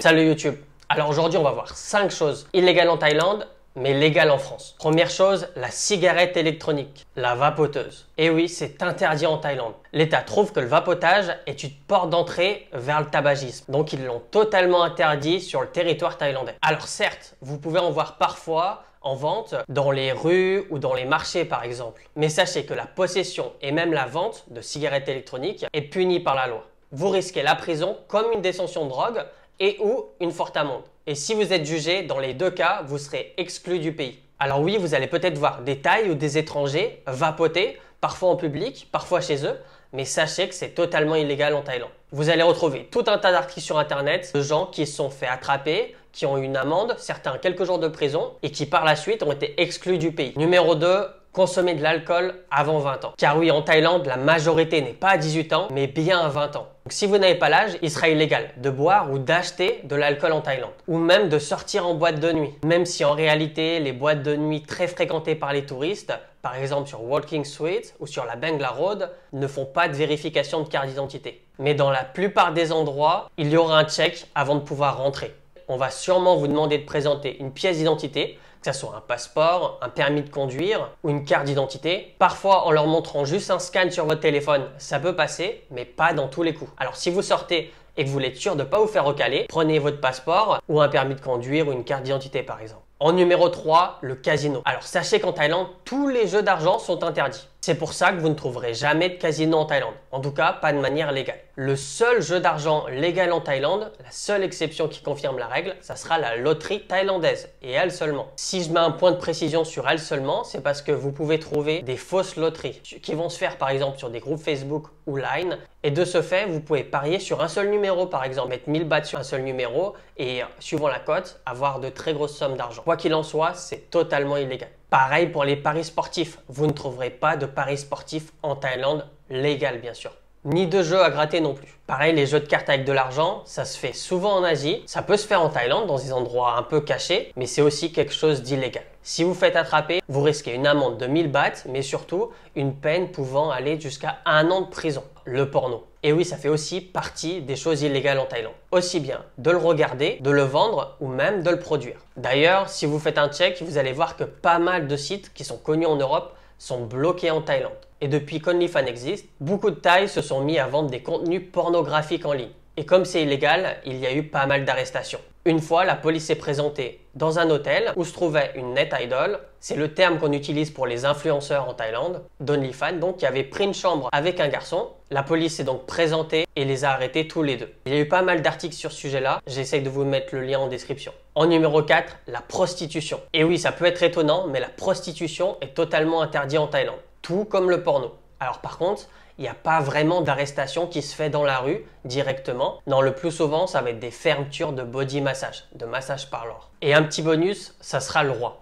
Salut YouTube. Alors aujourd'hui on va voir 5 choses illégales en Thaïlande mais légales en France. Première chose, la cigarette électronique, la vapoteuse. Et oui, c'est interdit en Thaïlande. L'État trouve que le vapotage est une porte d'entrée vers le tabagisme. Donc ils l'ont totalement interdit sur le territoire thaïlandais. Alors certes, vous pouvez en voir parfois en vente dans les rues ou dans les marchés par exemple. Mais sachez que la possession et même la vente de cigarettes électroniques est punie par la loi. Vous risquez la prison comme une détention de drogue et ou une forte amende. Et si vous êtes jugé, dans les deux cas, vous serez exclu du pays. Alors oui, vous allez peut-être voir des Thaïs ou des étrangers vapoter, parfois en public, parfois chez eux, mais sachez que c'est totalement illégal en Thaïlande. Vous allez retrouver tout un tas d'articles sur internet de gens qui se sont fait attraper, qui ont eu une amende, certains quelques jours de prison et qui par la suite ont été exclus du pays. Numéro 2, consommer de l'alcool avant 20 ans. Car oui, en Thaïlande, la majorité n'est pas à 18 ans, mais bien à 20 ans. Donc si vous n'avez pas l'âge, il sera illégal de boire ou d'acheter de l'alcool en Thaïlande. Ou même de sortir en boîte de nuit. Même si en réalité, les boîtes de nuit très fréquentées par les touristes, par exemple sur Walking Street ou sur la Bangla Road, ne font pas de vérification de carte d'identité. Mais dans la plupart des endroits, il y aura un check avant de pouvoir rentrer. On va sûrement vous demander de présenter une pièce d'identité, que ce soit un passeport, un permis de conduire ou une carte d'identité. Parfois, en leur montrant juste un scan sur votre téléphone, ça peut passer, mais pas dans tous les coups. Alors si vous sortez et que vous êtes sûr de ne pas vous faire recaler, prenez votre passeport ou un permis de conduire ou une carte d'identité par exemple. En numéro 3, le casino. Alors sachez qu'en Thaïlande, tous les jeux d'argent sont interdits. C'est pour ça que vous ne trouverez jamais de casino en Thaïlande. En tout cas, pas de manière légale. Le seul jeu d'argent légal en Thaïlande, la seule exception qui confirme la règle, ça sera la loterie thaïlandaise. Et elle seulement. Si je mets un point de précision sur elle seulement, c'est parce que vous pouvez trouver des fausses loteries qui vont se faire par exemple sur des groupes Facebook ou Line. Et de ce fait, vous pouvez parier sur un seul numéro par exemple, mettre 1000 bahts sur un seul numéro et suivant la cote, avoir de très grosses sommes d'argent. Quoi qu'il en soit, c'est totalement illégal. Pareil pour les paris sportifs. Vous ne trouverez pas de paris sportifs en Thaïlande, légal bien sûr. Ni de jeux à gratter non plus. Pareil, les jeux de cartes avec de l'argent, ça se fait souvent en Asie. Ça peut se faire en Thaïlande, dans des endroits un peu cachés, mais c'est aussi quelque chose d'illégal. Si vous faites attraper, vous risquez une amende de 1000 bahts, mais surtout une peine pouvant aller jusqu'à 1 an de prison. Le porno. Et oui, ça fait aussi partie des choses illégales en Thaïlande. Aussi bien de le regarder, de le vendre ou même de le produire. D'ailleurs, si vous faites un check, vous allez voir que pas mal de sites qui sont connus en Europe sont bloqués en Thaïlande. Et depuis qu'OnlyFans existe, beaucoup de Thaïs se sont mis à vendre des contenus pornographiques en ligne. Et comme c'est illégal, il y a eu pas mal d'arrestations. Une fois, la police s'est présentée dans un hôtel où se trouvait une net idol. C'est le terme qu'on utilise pour les influenceurs en Thaïlande, d'OnlyFans, donc qui avait pris une chambre avec un garçon. La police s'est donc présentée et les a arrêtés tous les deux. Il y a eu pas mal d'articles sur ce sujet-là. J'essaye de vous mettre le lien en description. En numéro 4, la prostitution. Et oui, ça peut être étonnant, mais la prostitution est totalement interdite en Thaïlande. Tout comme le porno. Alors par contre, il n'y a pas vraiment d'arrestation qui se fait dans la rue directement. Non, le plus souvent, ça va être des fermetures de body massage, de massage parloir. Et un petit bonus, ça sera le roi.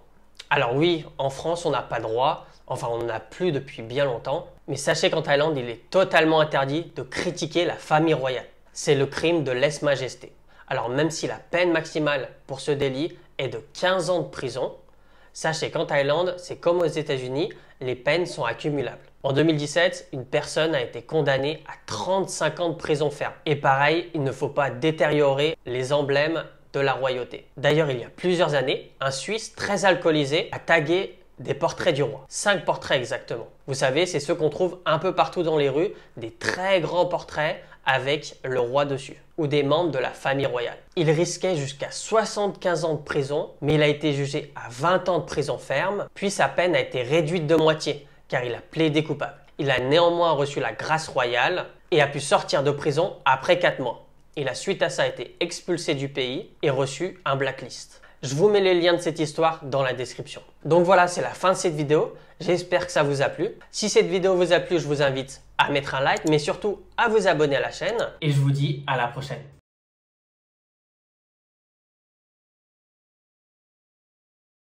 Alors oui, en France, on n'a pas de roi. Enfin, on n'en a plus depuis bien longtemps. Mais sachez qu'en Thaïlande, il est totalement interdit de critiquer la famille royale. C'est le crime de lèse-majesté. Alors même si la peine maximale pour ce délit est de 15 ans de prison, sachez qu'en Thaïlande, c'est comme aux États-Unis, les peines sont accumulables. En 2017, une personne a été condamnée à 35 ans de prison ferme. Et pareil, il ne faut pas détériorer les emblèmes de la royauté. D'ailleurs, il y a plusieurs années, un Suisse très alcoolisé a tagué des portraits du roi. 5 portraits exactement. Vous savez, c'est ceux qu'on trouve un peu partout dans les rues, des très grands portraits avec le roi dessus, ou des membres de la famille royale. Il risquait jusqu'à 75 ans de prison, mais il a été jugé à 20 ans de prison ferme, puis sa peine a été réduite de moitié, car il a plaidé coupable. Il a néanmoins reçu la grâce royale et a pu sortir de prison après 4 mois. Il a suite à ça été expulsé du pays et reçu un blacklist. Je vous mets les liens de cette histoire dans la description. Donc voilà, c'est la fin de cette vidéo. J'espère que ça vous a plu. Si cette vidéo vous a plu, je vous invite à mettre un like, mais surtout à vous abonner à la chaîne. Et je vous dis à la prochaine.